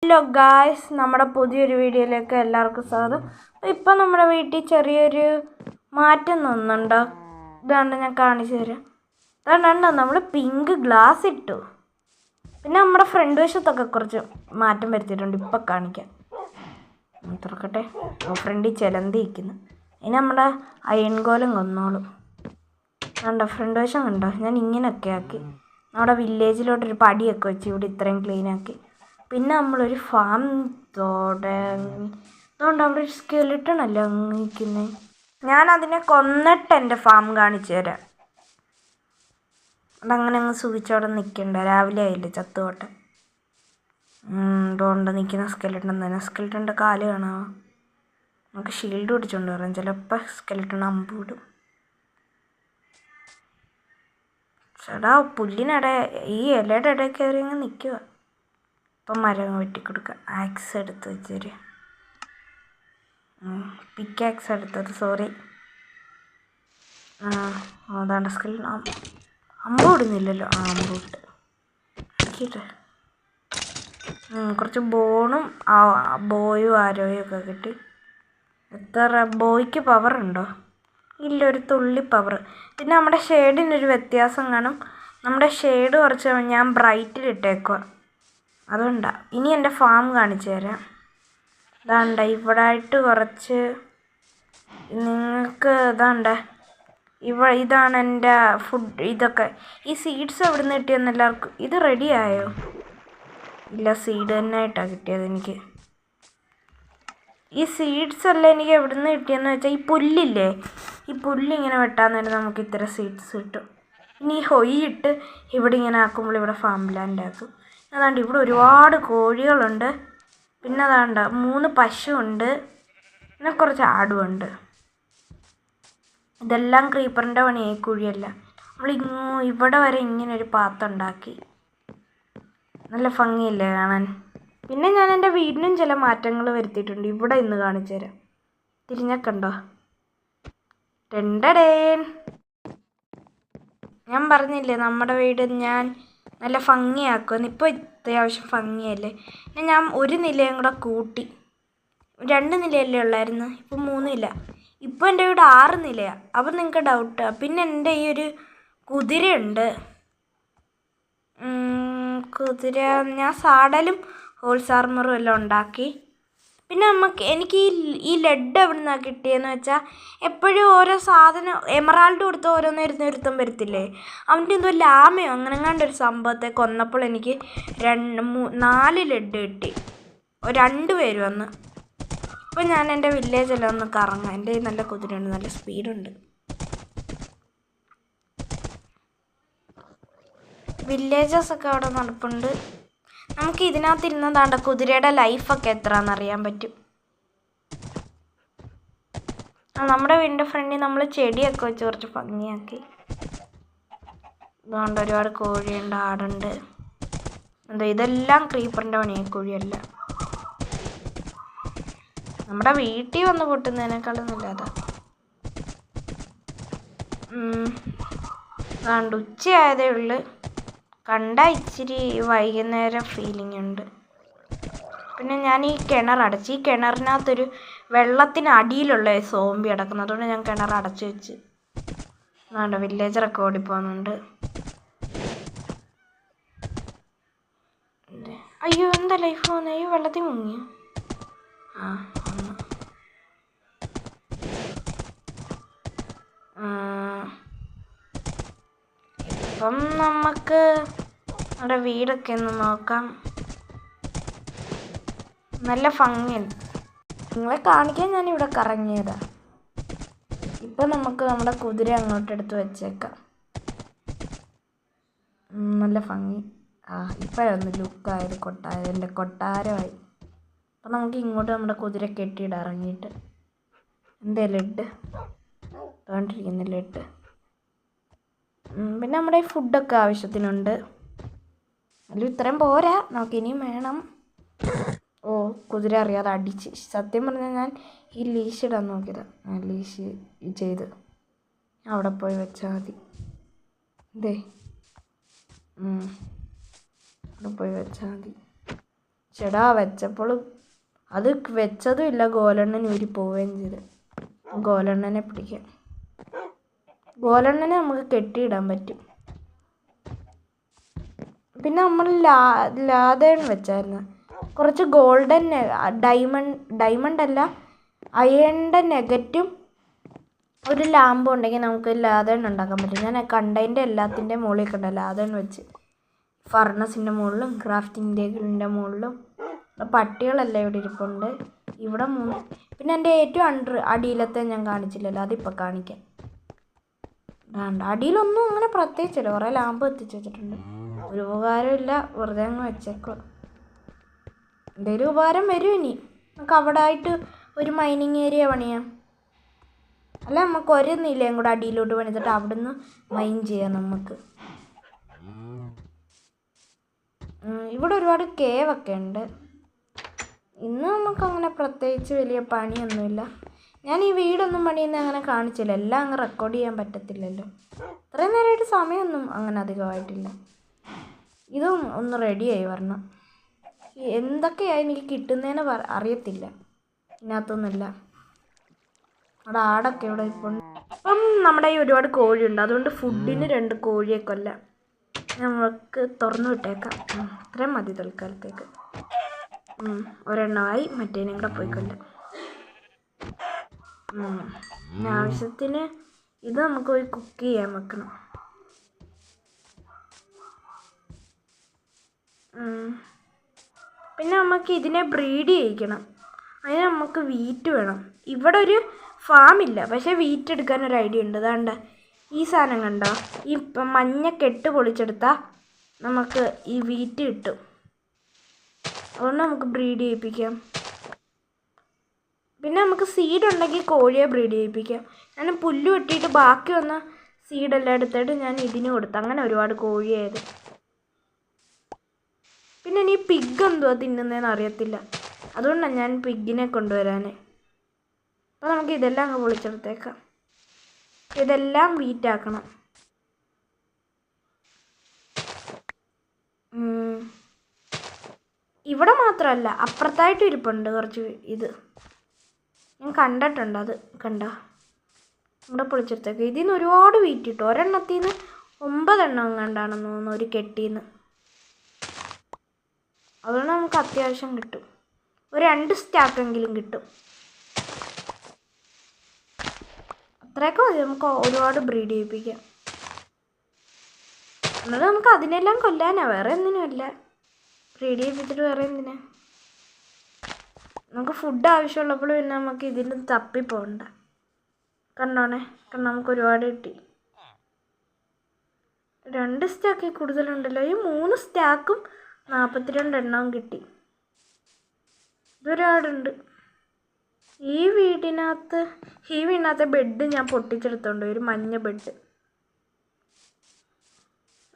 Hello guys, നമ്മുടെ പുതിയൊരു വീഡിയോയിലേക്ക് എല്ലാവർക്കും സ്വാഗതം. ഇപ്പം നമ്മുടെ വീട്ടിൽ ചെറിയൊരു മാറ്റം തോന്നുന്നുണ്ടോ? ഇതാണ്ട് ഞാൻ കാണിച്ചു തരാം. അതാണ്ടോ നമ്മൾ പിങ്ക് ഗ്ലാസ് ഇട്ടു. പിന്നെ നമ്മുടെ ഫ്രണ്ട് വശത്തൊക്കെ കുറച്ച് മാറ്റം വരുത്തിയിട്ടുണ്ട്. ഇപ്പം കാണിക്കാം. തുറക്കട്ടെ. ഫ്രണ്ടിൽ ചിലന്തി ഇരിക്കുന്നു. ഇനി നമ്മുടെ അയൺകോലം കൊന്നോളും. കണ്ടോ ഫ്രണ്ട് വശം കണ്ടോ? ഞാൻ ഇങ്ങനെയൊക്കെ ആക്കി നമ്മുടെ വില്ലേജിലോട്ടൊരു പടിയൊക്കെ വെച്ച് ഇവിടെ ഇത്രയും ക്ലീനാക്കി. പിന്നെ നമ്മളൊരു ഫാം തുടങ്ങി. അതുകൊണ്ട് അവിടെ ഒരു സ്കെലിട്ടൺ അല്ലേ നിൽക്കുന്നത്. ഞാനതിനെ കൊന്നിട്ട് എൻ്റെ ഫാം കാണിച്ചു തരാം. അതങ്ങനെ അങ്ങ് സുഖിച്ചവിടെ നിൽക്കണ്ട. രാവിലെ ആയില്ലേ, ചത്തുപോട്ടെ. അതുകൊണ്ട് നിൽക്കുന്ന സ്കെലിട്ടൺ തന്നെ. സ്കെലിട്ടൻ്റെ കാല് കാണാമോ? നമുക്ക് ഷീൽഡ് പിടിച്ചുകൊണ്ട് പറയാം. ചിലപ്പോൾ സ്കെലിട്ടൺ അമ്പ് വിടും. ചേട്ടാ, പുല്ലിനിടെ ഈ ഇലയുടെ ഇടയിൽ കയറി അങ്ങ് നിൽക്കുക. ഇപ്പം മരം വെട്ടിക്കൊടുക്കുക. ആക്സ് എടുത്ത് വെച്ചൊരു പിക്കാക്സ് എടുത്തത്, സോറി. അതാണ്ട് സ്കിൽ അമ്പ് വിടുന്നില്ലല്ലോ. അമ്പ് വിട്ട് നോക്കിയിട്ട് കുറച്ച് ബോണും ബോയും ആരോയും ഒക്കെ കിട്ടി. എത്ര ബോയ്ക്ക് പവറുണ്ടോ? ഇല്ല, ഒരു തുള്ളി പവർ. പിന്നെ നമ്മുടെ ഷെയ്ഡിനൊരു വ്യത്യാസം കാണും. നമ്മുടെ ഷെയ്ഡ് കുറച്ച് ഞാൻ ബ്രൈറ്റിലിട്ടേക്കുക. അതുകൊണ്ടാണ്. ഇനി എൻ്റെ ഫാം കാണിച്ചു തരാം. ഇതാണ്ട ഇവിടെ ആയിട്ട് കുറച്ച് നിങ്ങൾക്ക് ഇതാണ്ട ഇതാണ് എൻ്റെ ഫുഡ്. ഇതൊക്കെ ഈ സീഡ്സ് എവിടെ നിന്ന് കിട്ടിയെന്ന് എല്ലാവർക്കും. ഇത് റെഡിയായോ? ഇല്ല, സീഡ് തന്നെ ആയിട്ടാണ് കിട്ടിയത് എനിക്ക്. ഈ സീഡ്സ് എല്ലാം എനിക്ക് എവിടെ നിന്ന് കിട്ടിയെന്ന് വെച്ചാൽ ഈ പുല്ലില്ലേ, ഈ പുല്ലിങ്ങനെ വെട്ടാൻ നേരം നമുക്ക് ഇത്ര സീഡ്സ് കിട്ടും. ഇനി ഈ ഹൊയ്യിട്ട് ഇവിടെ ഇങ്ങനെ ആക്കുമ്പോൾ ഇവിടെ ഫാം ലാൻഡ് ആക്കും. അതാണ്ട് ഇവിടെ ഒരുപാട് കോഴികളുണ്ട്. പിന്നെ അതാണ്ട് 3 പശുവുണ്ട്. പിന്നെ കുറച്ച് ആടുമുണ്ട്. ഇതെല്ലാം ക്രീപ്പറിൻ്റെ പണിയായി. കുഴിയല്ല. നമ്മൾ ഇവിടെ വരെ ഇങ്ങനെ ഒരു പാത്തുണ്ടാക്കി. നല്ല ഭംഗിയില്ലേ കാണാൻ? പിന്നെ ഞാൻ എൻ്റെ വീടിനും ചില മാറ്റങ്ങൾ വരുത്തിയിട്ടുണ്ട്. ഇവിടെ ഇന്ന് കാണിച്ചു തരാം. തിരിഞ്ഞൊക്കെയുണ്ടോ? ടെണ്ടടേൻ. ഞാൻ പറഞ്ഞില്ലേ നമ്മുടെ വീട് ഞാൻ നല്ല ഭംഗിയാക്കുമെന്ന്. ഇപ്പോൾ അത്യാവശ്യം ഭംഗിയല്ലേ. പിന്നെ ഞാൻ ഒരു നിലയും കൂടെ കൂട്ടി. 2 നിലയല്ലേ ഉള്ളായിരുന്നു, ഇപ്പം 3 നില. ഇപ്പോൾ എൻ്റെ വീട് 6 നിലയാണ്. അപ്പം നിങ്ങൾക്ക് ഡൗട്ടാണ്. പിന്നെ എൻ്റെ ഈ ഒരു കുതിരയുണ്ട്. കുതിര ഞാൻ സാഡലും ഹോൾസ് ആർമറും എല്ലാം ഉണ്ടാക്കി. പിന്നെ എനിക്ക് ഈ ലെഡ് എവിടെ നിന്നാണ് കിട്ടിയെന്ന് വെച്ചാൽ, എപ്പോഴും ഓരോ സാധനം എമറാൾഡ് കൊടുത്ത് ഓരോന്നൊരുത്തം വരത്തില്ലേ, അവൻ്റെ എന്തോ ലാമയോ അങ്ങനെ കണ്ടൊരു സംഭവത്തെ കൊന്നപ്പോൾ എനിക്ക് 4 ലെഡ് കിട്ടി. 2 പേര് വന്ന്. ഇപ്പം ഞാൻ എൻ്റെ വില്ലേജെല്ലാം ഒന്ന് കറങ്ങാം. എൻ്റെ നല്ല കുതിരയുണ്ട്, നല്ല സ്പീഡുണ്ട്. വില്ലേജസൊക്കെ അവിടെ നടപ്പുണ്ട്. നമുക്ക് ഇതിനകത്തിരുന്നതാണ്ട് കുതിരയുടെ ലൈഫൊക്കെ എത്രയാണെന്നറിയാൻ പറ്റും. നമ്മുടെ വീടിൻ്റെ ഫ്രണ്ടിൽ നമ്മൾ ചെടിയൊക്കെ വെച്ച് കുറച്ച് ഭംഗിയാക്കി. അതുകൊണ്ട് ഒരുപാട് കോഴിയുണ്ട്, ആടുണ്ട്. ഇതെല്ലാം ക്രീപ്പറിൻ്റെ പണിയായി, കോഴിയല്ല. നമ്മുടെ വീട്ടിൽ വന്ന് പൊട്ടുന്നതിനേക്കാളും നല്ലതാ. അതുകൊണ്ട് ഉച്ചയായതേ ഉള്ളു. കണ്ടാൽ ഇച്ചിരി വൈകുന്നേരം ഫീലിംഗ് ഉണ്ട്. പിന്നെ ഞാൻ ഈ കിണർ അടച്ചു. ഈ കിണറിനകത്തൊരു വെള്ളത്തിന് അടിയിലുള്ള സോംബി കിടക്കുന്നത്. അതുകൊണ്ട് ഞാൻ കിണർ അടച്ചു വെച്ച്. അതുകൊണ്ട് വില്ലേജറൊക്കെ ഓടിപ്പോകുന്നുണ്ട്. അയ്യോ, എന്താ ലൈഫ് പോകുന്നത്? അയ്യോ, വെള്ളത്തിൽ മുങ്ങിയോ? ഇപ്പം നമുക്ക് നമ്മുടെ വീടൊക്കെ ഒന്ന് നോക്കാം. നല്ല ഭംഗിയുണ്ട്. നിങ്ങളെ കാണിക്കാൻ ഞാനിവിടെ കറങ്ങിയതാ. ഇപ്പം നമുക്ക് നമ്മുടെ കുതിര അങ്ങോട്ട് എടുത്ത് വെച്ചേക്കാം. നല്ല ഭംഗി. ഇപ്പോഴൊന്ന് ലുക്കായത് എൻ്റെ കൊട്ടാരമായി. അപ്പം നമുക്ക് ഇങ്ങോട്ട് നമ്മുടെ കുതിര കെട്ടിയിടാം ഇറങ്ങിയിട്ട്. എന്തേ ലെഡ് തോണ്ടിരിക്കുന്ന ലെഡ്. പിന്നെ നമ്മുടെ ഈ ഫുഡൊക്കെ ആവശ്യത്തിനുണ്ട്. അതിൽ ഇത്രയും പോരാ, നമുക്ക് ഇനിയും വേണം. കുതിര അറിയാതെ അടിച്ച്. സത്യം പറഞ്ഞാൽ ഞാൻ ഈ ലീഷ് ഇടാൻ നോക്കിയതാണ്. ലീഷ് ചെയ്ത് അവിടെ പോയി വെച്ചാൽ മതി. അവിടെ പോയി വെച്ചാൽ മതി. ചേടാ വെച്ചപ്പോൾ അത് വെച്ചതും ഇല്ല, ഗോലണ്ണൻ ഊരി പോവുകയും ചെയ്ത്. ഗോലണ്ണനെ പിടിക്കാം. ഗോലണ്ണനെ നമുക്ക് കെട്ടിയിടാൻ പറ്റും. പിന്നെ നമ്മൾ ലാതേൺ വെച്ചായിരുന്നു. കുറച്ച് ഗോൾഡൻ ഡയമണ്ട് അല്ല അയണിൻ്റെ നെഗറ്റും ഒരു ലാമ്പും ഉണ്ടെങ്കിൽ നമുക്ക് ലാതേൺ ഉണ്ടാക്കാൻ പറ്റും. ഞാൻ കണ്ടതിൻ്റെ എല്ലാത്തിൻ്റെ മുകളിൽ കണ്ട ലാതേൺ വെച്ച് ഫർണസിൻ്റെ മുകളിലും ക്രാഫ്റ്റിംഗ് ടേബിളിൻ്റെ മുകളിലും. പട്ടികളെല്ലാം ഇവിടെ ഇരിപ്പുണ്ട്. ഇവിടെ 3. പിന്നെ എൻ്റെ ഏറ്റവും അടിയിലത്തെ ഞാൻ കാണിച്ചില്ലല്ലോ, അതിപ്പോൾ കാണിക്കാം. അടിയിലൊന്നും അങ്ങനെ പ്രത്യേകിച്ചില്ല. കുറേ ലാമ്പ് എത്തിച്ച് വെച്ചിട്ടുണ്ട്. ഒരു ഉപകാരമില്ല, വെറുതെ അങ്ങ് വെച്ചേക്കുക. എന്തെങ്കിലും ഉപകാരം വരും ഇനി. നമുക്ക് അവിടെ ആയിട്ട് ഒരു മൈനിങ് ഏരിയ പണിയാം. അല്ല, നമുക്ക് ഒരു നിലയും കൂടെ അടിയിലോട്ട് പണിതിട്ട് അവിടുന്ന് മൈൻ ചെയ്യാം നമുക്ക്. ഇവിടെ ഒരുപാട് കേവൊക്കെ ഉണ്ട്. ഇന്ന് നമുക്കങ്ങനെ പ്രത്യേകിച്ച് വലിയ പണിയൊന്നുമില്ല. ഞാൻ ഈ വീടൊന്നും പണിയുന്നത് അങ്ങനെ കാണിച്ചില്ല. എല്ലാം അങ്ങ് റെക്കോർഡ് ചെയ്യാൻ പറ്റത്തില്ലല്ലോ. ഇത്രയും നേരമായിട്ട് സമയമൊന്നും അങ്ങനെ അധികമായിട്ടില്ല. ഇതും ഒന്ന് റെഡിയായി വരണം. എന്തൊക്കെയാണ് എനിക്ക് കിട്ടുന്നതെന്ന് അറിയത്തില്ല. ഇതിനകത്തൊന്നുമില്ല. അവിടെ ആടൊക്കെ ഇവിടെ ഇപ്പോൾ. ഇപ്പം നമ്മുടെ ഈ ഒരുപാട് കോഴിയുണ്ട്. അതുകൊണ്ട് ഫുഡിന് 2 കോഴിയെ കൊല്ലാം. നമുക്ക് തുറന്നു വിട്ടേക്കാം. അത്രയും മതി തൽക്കാലത്തേക്ക്. ഒരെണ്ണമായി, മറ്റേനും കൂടെ പോയി കൊല്ലാം. ആവശ്യത്തിന് ഇത് നമുക്ക് പോയി കുക്ക് ചെയ്യാൻ വെക്കണം. പിന്നെ നമുക്ക് ഇതിനെ ബ്രീഡ് ചെയ്യിക്കണം. അതിന് നമുക്ക് വീറ്റ് വേണം. ഇവിടെ ഒരു ഫാമില്ല, പക്ഷേ വീറ്റ് എടുക്കാൻ ഒരു ഐഡിയ ഉണ്ട്. അതാണ്ട് ഈ സാധനം കണ്ടോ, ഈ മഞ്ഞ കെട്ട് പൊളിച്ചെടുത്താൽ നമുക്ക് ഈ വീറ്റ് കിട്ടും. അതുകൊണ്ട് നമുക്ക് ബ്രീഡ് ചെയ്യിപ്പിക്കാം. പിന്നെ നമുക്ക് സീഡ് ഉണ്ടെങ്കിൽ കോഴിയെ ബ്രീഡ് ചെയ്യിപ്പിക്കാം. ഞാൻ പുല്ല് വെട്ടിയിട്ട് ബാക്കി വന്ന സീഡെല്ലാം എടുത്തിട്ട് ഞാൻ ഇതിന് കൊടുത്തു. അങ്ങനെ ഒരുപാട് കോഴിയായത്. പിന്നെ ഇനി പിഗ് എന്തുവാ തിന്നുന്നതെന്ന് അറിയത്തില്ല. അതുകൊണ്ടാണ് ഞാൻ പിഗിനെ കൊണ്ടുവരാൻ. അപ്പോൾ നമുക്ക് ഇതെല്ലാം അങ്ങ് പൊളിച്ചെടുത്തേക്കാം. ഇതെല്ലാം വീറ്റാക്കണം. ഇവിടെ മാത്രമല്ല, അപ്പുറത്തായിട്ട് ഇരിപ്പുണ്ട് കുറച്ച്. ഇത് ഞാൻ കണ്ടിട്ടുണ്ട്. അത് കണ്ടോ, ഇവിടെ പൊളിച്ചെടുത്തേക്കാം. ഇതിൽ നിന്ന് ഒരുപാട് വീറ്റ് കിട്ടും. ഒരെണ്ണത്തിൽ നിന്ന് 9 എണ്ണം കണ്ടാണെന്ന് തോന്നുന്നു ഒരു കെട്ടിന്ന്. അതുകൊണ്ട് നമുക്ക് അത്യാവശ്യം കിട്ടും. ഒരു 2 സ്റ്റാക്കെങ്കിലും കിട്ടും. അത്രയൊക്കെ മതി. നമുക്ക് ഒരുപാട് ബ്രീഡ് ചെയ്യിപ്പിക്കാം. എന്നിട്ട് നമുക്ക് അതിനെല്ലാം കൊല്ലാനാ, വേറെ എന്തിനുമല്ല. ബ്രീഡ് ചെയ്യിപ്പിച്ചിട്ട് വേറെ എന്തിനാ. നമുക്ക് ഫുഡ് ആവശ്യമുള്ളപ്പോൾ പിന്നെ നമുക്ക് ഇതിന് തപ്പിപ്പോകണ്ട. കണ്ടോണേ, കാരണം നമുക്ക് ഒരുപാട് കിട്ടി. 2 സ്റ്റാക്കിൽ കൂടുതലുണ്ടല്ലോ. ഈ 3 സ്റ്റാക്കും 42 എണ്ണവും കിട്ടി. ഇതൊരാടുണ്ട്. ഈ വീടിനകത്ത് ബെഡ് ഞാൻ പൊട്ടിച്ചെടുത്തോണ്ട്, ഒരു മഞ്ഞ ബെഡ്.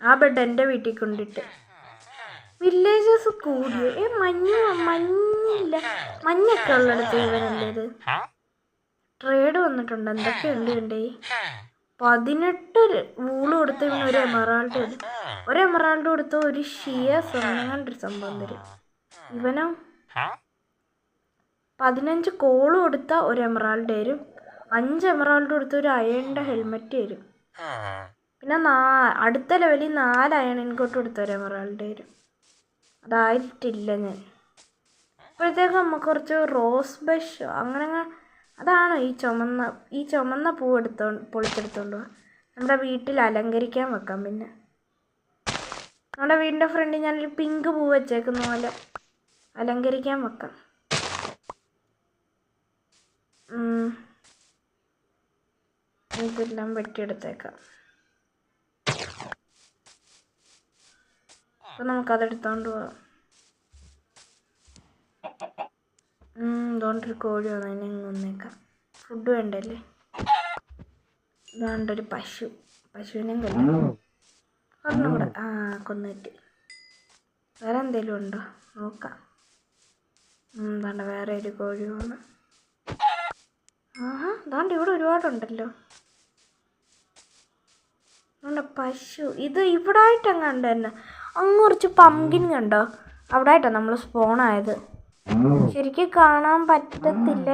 ആ ബെഡ് എൻ്റെ വീട്ടിൽ കൊണ്ടിട്ട്. വില്ലേജസ് കൂടിയോ? മഞ്ഞില്ല, മഞ്ഞൊക്കെ ഉള്ളിടത്ത് ഇവനല്ലേ ഇത്. ട്രേഡ് വന്നിട്ടുണ്ട്. എന്തൊക്കെയുണ്ട് എൻ്റെ? 18 വൂള് കൊടുത്ത് ഇവന് ഒരു എമറാൾഡ് കൊടുത്ത് ഒരു ഷിയാസ് അങ്ങനൊരു സംഭവം തരും. ഇവനോ 15 കോള് കൊടുത്ത ഒരു എമറാൾഡ് തരും. 5 എമറാൾഡ് കൊടുത്ത ഒരു അയണിൻ്റെ ഹെൽമെറ്റ് തരും. പിന്നെ അടുത്ത ലെവലിൽ 4 അയൺ ഇൻകോട്ട് കൊടുത്ത ഒരു എമറാൾഡ് തരും. അതായിട്ടില്ല ഞാൻ. അപ്പോഴത്തേക്ക് നമുക്ക് കുറച്ച് റോസ് ബഷ് അങ്ങനെ അതാണ് ഈ ചുമന്ന പൂ പൊളിച്ചെടുത്തോണ്ട് പോവാം. നമ്മുടെ വീട്ടിൽ അലങ്കരിക്കാൻ വെക്കാം. പിന്നെ നമ്മുടെ വീടിൻ്റെ ഫ്രണ്ടിൽ ഞാനൊരു പിങ്ക് പൂ വെച്ചേക്കുന്ന പോലെ അലങ്കരിക്കാൻ വെക്കാം. ഇതെല്ലാം വെട്ടിയെടുത്തേക്കാം. അപ്പം നമുക്കതെടുത്തോണ്ട് പോവാം. ഇതുകൊണ്ടൊരു കോഴി വന്നു, അതിനെ കൊന്നേക്കാം. ഫുഡ് വേണ്ടല്ലേ. ഇതുകൊണ്ടൊരു പശുവിനെയും കൊല്ലാം. ഒരെണ്ണം കൂടെ കൊന്നിട്ട്. വേറെ എന്തെങ്കിലും ഉണ്ടോ നോക്കാം. എന്താണ്ട് വേറെ ഒരു കോഴി വന്ന്. അതാണ്ട് ഇവിടെ ഒരുപാടുണ്ടല്ലോ. അതുകൊണ്ട് പശു ഇത് ഇവിടെ ആയിട്ടെങ്ങാണ്ട് തന്നെ. അങ്ങ് കുറച്ച് പംകിൻ കണ്ടോ, അവിടെ ആയിട്ടാണ് നമ്മൾ സ്പോണായത്. ശരിക്കും കാണാൻ പറ്റത്തില്ല.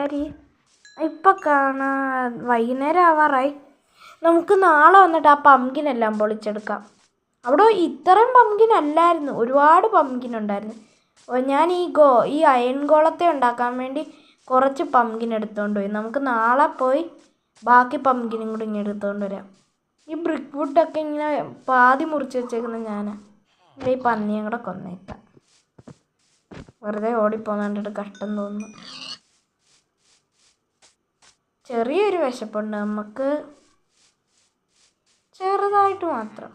ഇപ്പം കാണാൻ വൈകുന്നേരം ആവാറായി. നമുക്ക് നാളെ വന്നിട്ട് ആ പംകിനെല്ലാം പൊളിച്ചെടുക്കാം. അവിടെ ഇത്രയും പംകിൻ അല്ലായിരുന്നു, ഒരുപാട് പംകിൻ ഉണ്ടായിരുന്നു. ഞാൻ ഈ അയൺ ഗോളത്തെ ഉണ്ടാക്കാൻ വേണ്ടി കുറച്ച് പംകിൻ എടുത്തുകൊണ്ട് പോയി. നമുക്ക് നാളെ പോയി ബാക്കി പംകിനും കൂടി ഇങ്ങനെ എടുത്തുകൊണ്ട് വരാം. ഈ ബ്രിക്ക് വുഡൊക്കെ ഇങ്ങനെ പാതി മുറിച്ച് വെച്ചേക്കുന്ന ഞാനാണ്. ഈ പന്നിയും കൂടെ കൊന്നേക്കാം. വെറുതെ ഓടിപ്പോന്നിട്ട് കഷ്ടം തോന്നുന്നു. ചെറിയൊരു വിശപ്പുണ്ട് നമുക്ക്, ചെറുതായിട്ട് മാത്രം.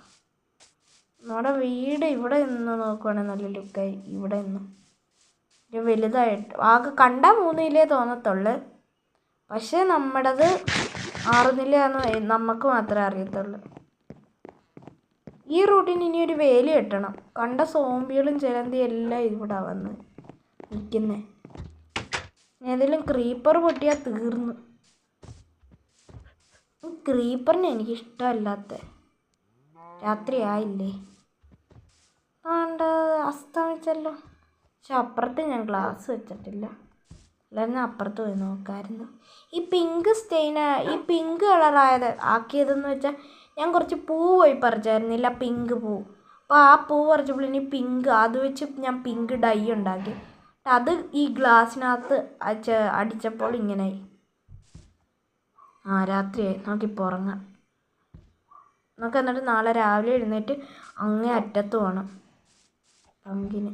നമ്മുടെ വീട് ഇവിടെ നിന്ന് നോക്കുവാണെങ്കിൽ നല്ല ലുക്കായി. ഇവിടെ നിന്നും ഒരു വലുതായിട്ട് ആകെ കണ്ടാൽ 3 നിലയെ തോന്നത്തുള്ളു. പക്ഷേ നമ്മുടേത് 6 നിലയാന്ന് നമുക്ക് മാത്രമേ അറിയത്തുള്ളൂ. ഈ റൂട്ടിന് ഇനി ഒരു വേലി കെട്ടണം. കണ്ട സോംബികളും ചിലന്തിയും എല്ലാം ഇവിടെ വന്ന് നിൽക്കുന്നേ. ഏതെങ്കിലും ക്രീപ്പർ പൊട്ടിയാൽ തീർന്നു. ക്രീപ്പറിന് എനിക്കിഷ്ടമല്ലാത്ത. രാത്രി ആയില്ലേ, ആണ്ട് അസ്തമിച്ചല്ലോ. പക്ഷെ അപ്പുറത്ത് ഞാൻ ഗ്ലാസ് വെച്ചിട്ടില്ല, അല്ലായിരുന്നു അപ്പുറത്ത് പോയി നോക്കാമായിരുന്നു. ഈ പിങ്ക് ഈ പിങ്ക് കളറായത് ആക്കിയതെന്ന് വെച്ചാൽ ഞാൻ കുറച്ച് പൂ പോയി പറിച്ചായിരുന്നില്ല, പിങ്ക് പൂ. അപ്പോൾ ആ പൂ പറിച്ചപ്പോൾ ഇനി പിങ്ക് അത് വെച്ച് ഞാൻ പിങ്ക് ഡൈ ഉണ്ടാക്കി. അത് ഈ ഗ്ലാസ്സിനകത്ത് അടിച്ചപ്പോൾ ഇങ്ങനെയായി. രാത്രിയായി, നമുക്കിപ്പോൾ ഉറങ്ങാം. നമുക്ക് എന്നിട്ട് നാളെ രാവിലെ എഴുന്നേറ്റ് അങ്ങേ അറ്റത്ത് പോകണം പംകിന്.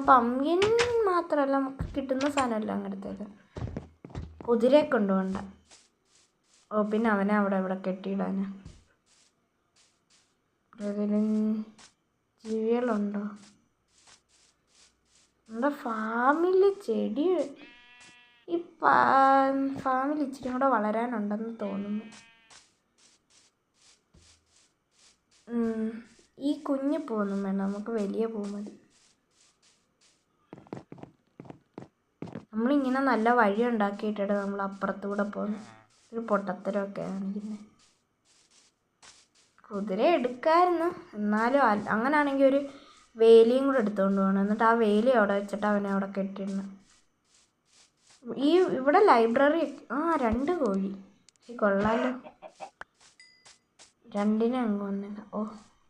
പംകിൻ മാത്രമല്ല, നമുക്ക് കിട്ടുന്ന സാധനമല്ല അങ്ങനത്തേക്ക്. കുതിരയെ കൊണ്ടുപോകണ്ട. പിന്നെ അവനെ ഇവിടെ കെട്ടിയിടാന്. ഏതെങ്കിലും ജീവികളുണ്ടോ? നമ്മുടെ ഫാമിൽ ചെടി, ഈ ഫാമിൽ ഇച്ചിരി കൂടെ വളരാനുണ്ടെന്ന് തോന്നുന്നു. ഈ കുഞ്ഞ് പൂവൊന്നും വേണ്ട, നമുക്ക് വലിയ പൂ മതി. നമ്മളിങ്ങനെ നല്ല വഴി ഉണ്ടാക്കിയിട്ടാണ് നമ്മൾ അപ്പുറത്തൂടെ പോകുന്നത്. ഒരു പൊട്ടത്തരമൊക്കെ കാണിക്കുന്നത്. കുതിര എടുക്കാമായിരുന്നു, എന്നാലും അങ്ങനെയാണെങ്കിൽ ഒരു വേലിയും കൂടെ എടുത്തുകൊണ്ട് പോകണം. എന്നിട്ട് ആ വേലി അവിടെ വെച്ചിട്ട് അവനെ അവിടെ കെട്ടിയിടണം. ഇവിടെ ലൈബ്രറി 2 കോഴി കൊള്ളാലോ. 2നെ അങ്ങ് വന്നില്ല.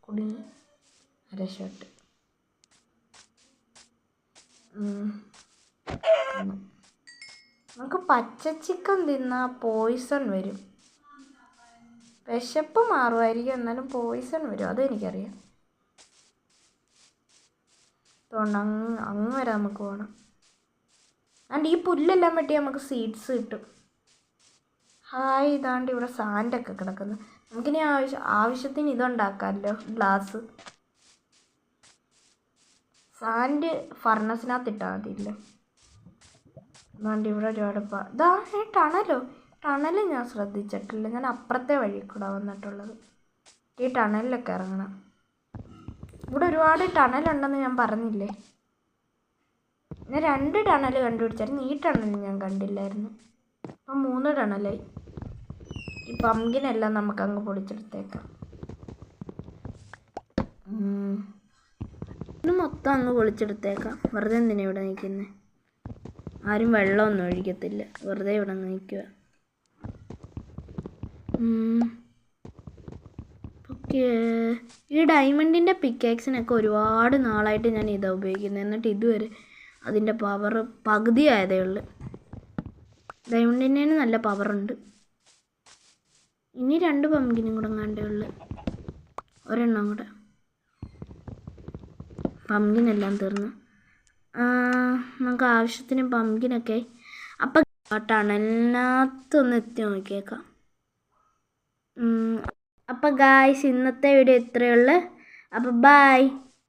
കുടുങ്ങി. രക്ഷപ്പെട്ട്. നമുക്ക് പച്ച ചിക്കൻ തിന്നാൽ പോയിസൺ വരും. വിശപ്പ് മാറുമായിരിക്കും, എന്നാലും പോയിസൺ വരും, അതെനിക്കറിയാം. അതുകൊണ്ട് അങ്ങ് വരെ നമുക്ക് പോകണം. ആണ്ട് ഈ പുല്ലെല്ലാം വെട്ടി നമുക്ക് സീഡ്സ് കിട്ടും. ഇതാണ്ട് ഇവിടെ സാൻഡൊക്കെ കിടക്കുന്നു. നമുക്കിനി ആവശ്യത്തിന് ഇതുണ്ടാക്കാമല്ലോ, ഗ്ലാസ്. സാൻഡ് ഫർണസിനകത്ത് ഇട്ടാൽ മതിയില്ലേ. അതുകൊണ്ട് ഇവിടെ ഒരുപാട് ടണൽ ഞാൻ ശ്രദ്ധിച്ചിട്ടില്ല. ഞാൻ അപ്പുറത്തെ വഴി കൂടെ വന്നിട്ടുള്ളത്. ഈ ടണലിലൊക്കെ ഇറങ്ങണം. ഇവിടെ ഒരുപാട് ടണലുണ്ടെന്ന് ഞാൻ പറഞ്ഞില്ലേ. ഞാൻ 2 ടണൽ കണ്ടുപിടിച്ചായിരുന്നു. ഈ ടണൽ ഞാൻ കണ്ടില്ലായിരുന്നു. അപ്പം 3 ടണലായി. ഈ പംകിനെല്ലാം നമുക്കങ്ങ് പൊളിച്ചെടുത്തേക്കാം. ഇത് മൊത്തം അങ്ങ് പൊളിച്ചെടുത്തേക്കാം. വെറുതെ എന്തിനാണ് ഇവിടെ നിൽക്കുന്നത്? ആരും വെള്ളമൊന്നും ഒഴിക്കത്തില്ല, വെറുതെ ഇവിടെ നിൽക്കുക. ഓക്കെ, ഈ ഡയമണ്ടിൻ്റെ പിക്കാക്സിനൊക്കെ ഒരുപാട് നാളായിട്ട് ഞാൻ ഇതാണ് ഉപയോഗിക്കുന്നത്. എന്നിട്ട് ഇതുവരെ അതിൻ്റെ പവർ പകുതി ആയതേ ഉള്ളൂ. ഡയമണ്ടിന് നല്ല പവറുണ്ട്. ഇനി 2 പംകിനും കൂടെ എങ്ങാണ്ടേ ഉള്ളു, ഒരെണ്ണം കൂടെ. പംകിനെല്ലാം തീർന്നു. നമുക്ക് ആവശ്യത്തിന് പംകിനൊക്കെ. അപ്പം ടണലിനകത്തൊന്ന് എത്തി നോക്കിയേക്കാം. അപ്പം ഗായ്സ്, ഇന്നത്തെ വീഡിയോ ഇത്രയേ ഉള്ളൂ. അപ്പം ബൈ.